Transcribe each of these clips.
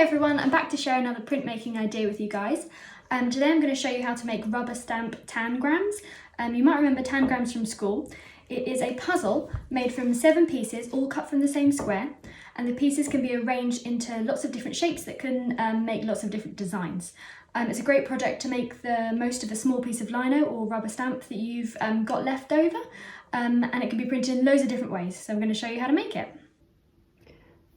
Hey everyone, I'm back to share another printmaking idea with you guys. Today I'm going to show you how to make rubber stamp tangrams. You might remember tangrams from school. It is a puzzle made from 7 pieces, all cut from the same square, and the pieces can be arranged into lots of different shapes that can make lots of different designs. It's a great project to make the most of a small piece of lino or rubber stamp that you've got left over, and it can be printed in loads of different ways, so I'm going to show you how to make it.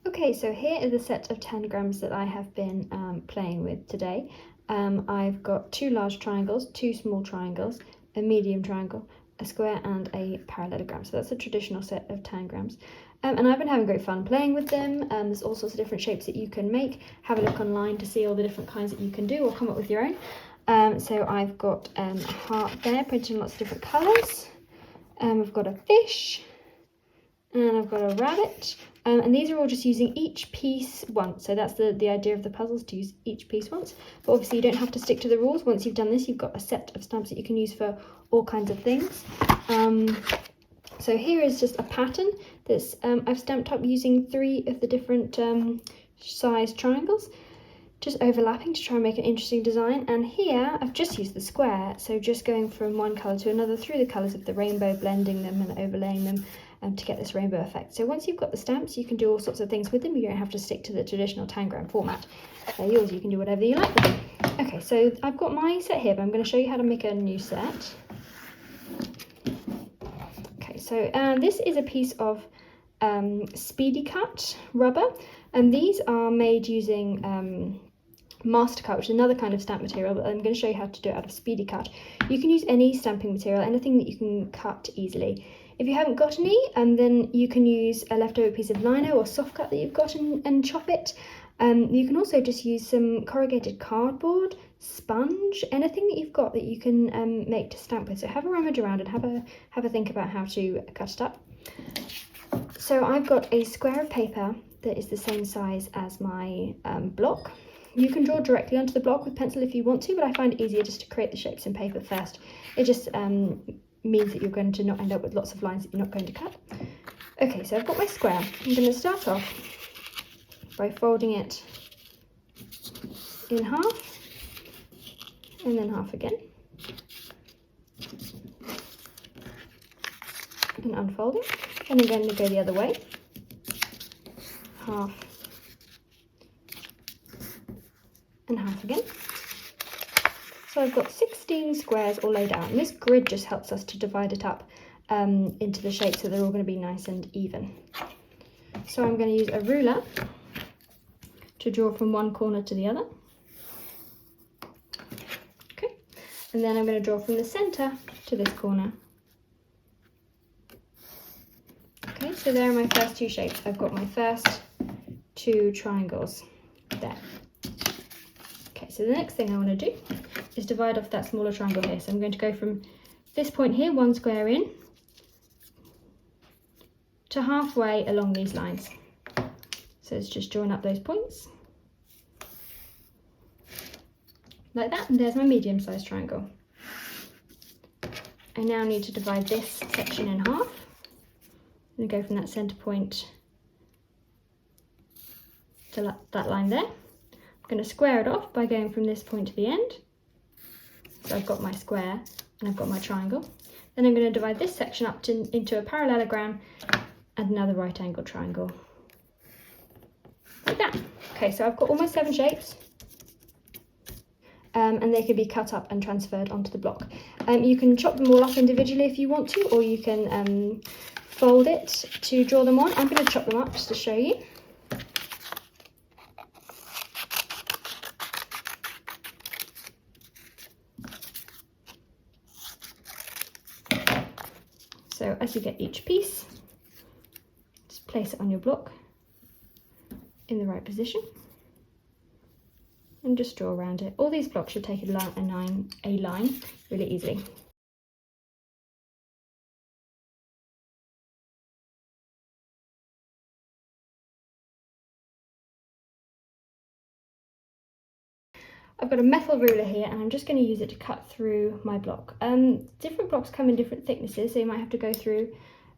Okay, so here is the set of tangrams that I have been playing with today. I've got 2 large triangles, 2 small triangles, a medium triangle, a square and a parallelogram. So that's a traditional set of tangrams. And I've been having great fun playing with them. There's all sorts of different shapes that you can make. Have a look online to see all the different kinds that you can do or come up with your own. So I've got a heart there printed in lots of different colours. I've got a fish and I've got a rabbit. And these are all just using each piece once. So that's the idea of the puzzles, to use each piece once. But obviously you don't have to stick to the rules. Once you've done this, you've got a set of stamps that you can use for all kinds of things. So here is just a pattern that's I've stamped up using 3 of the different size triangles, just overlapping to try and make an interesting design. And here I've just used the square, so just going from one colour to another through the colours of the rainbow, blending them and overlaying them to get this rainbow effect. So once you've got the stamps, you can do all sorts of things with them. You don't have to stick to the traditional tangram format. They're yours, you can do whatever you like with them. Okay, so I've got my set here, but I'm going to show you how to make a new set. Okay, so this is a piece of speedy cut rubber, and these are made using master cut, which is another kind of stamp material, but I'm going to show you how to do it out of speedy cut. You can use any stamping material, anything that you can cut easily. If you haven't got any, then you can use a leftover piece of lino or soft cut that you've got and chop it. You can also just use some corrugated cardboard, sponge, anything that you've got that you can make to stamp with. So have a rummage around and have a think about how to cut it up. So I've got a square of paper that is the same size as my block. You can draw directly onto the block with pencil if you want to, but I find it easier just to create the shapes in paper first. It just means that you're going to not end up with lots of lines that you're not going to cut. Okay, so I've got my square. I'm going to start off by folding it in half and then half again, and unfolding, and I'm going to go the other way, half and half again. So I've got 16 squares all laid out, and this grid just helps us to divide it up into the shapes so they're all going to be nice and even. So I'm going to use a ruler to draw from one corner to the other. Okay, and then I'm going to draw from the centre to this corner. Okay, so there are my first 2 shapes. I've got my first 2 triangles there. Okay, so the next thing I want to do is divide off that smaller triangle here. So I'm going to go from this point here, 1 square in, to halfway along these lines. So it's just drawing up those points like that, and there's my medium-sized triangle. I now need to divide this section in half and go from that centre point to that line there. I'm going to square it off by going from this point to the end. So I've got my square and I've got my triangle. Then I'm going to divide this section up into a parallelogram and another right angle triangle. Like that. Okay, so I've got all my 7 shapes. And they can be cut up and transferred onto the block. You can chop them all up individually if you want to, or you can fold it to draw them on. I'm going to chop them up just to show you. So as you get each piece, just place it on your block in the right position and just draw around it. All these blocks should take a line really easily. I've got a metal ruler here and I'm just going to use it to cut through my block. Different blocks come in different thicknesses, so you might have to go through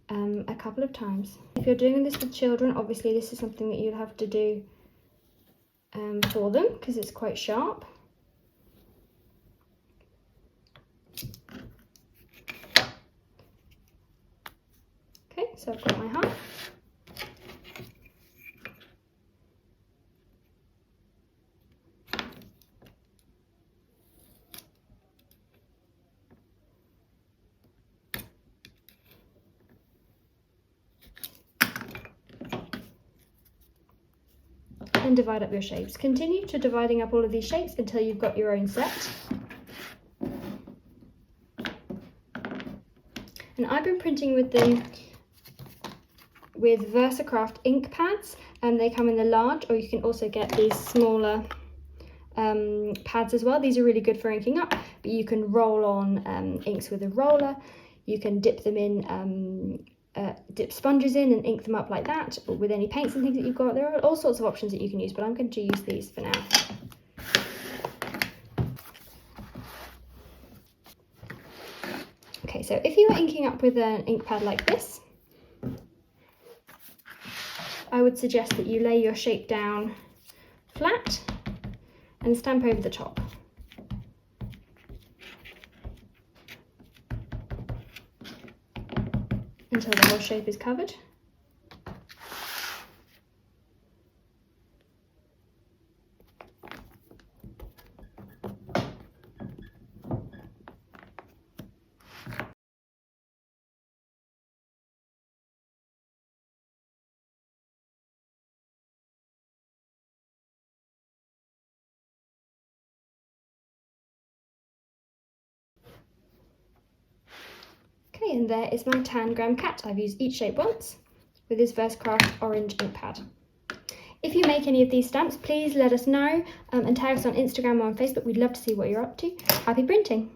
a couple of times. If you're doing this with children, obviously this is something that you'll have to do for them because it's quite sharp. Okay, so I've got my heart. And divide up your shapes. Continue to dividing up all of these shapes until you've got your own set. And I've been printing with VersaCraft ink pads, and they come in the large, or you can also get these smaller pads as well. These are really good for inking up, but you can roll on inks with a roller. You can dip them in, dip sponges in and ink them up like that, or with any paints and things that you've got. There are all sorts of options that you can use, but I'm going to use these for now. Okay, so if you were inking up with an ink pad like this, I would suggest that you lay your shape down flat and stamp over the top. Until the whole shape is covered. Okay, and there is my Tangram cat. I've used each shape once with this VersaCraft orange ink pad. If you make any of these stamps, please let us know and tag us on Instagram or on Facebook. We'd love to see what you're up to. Happy printing!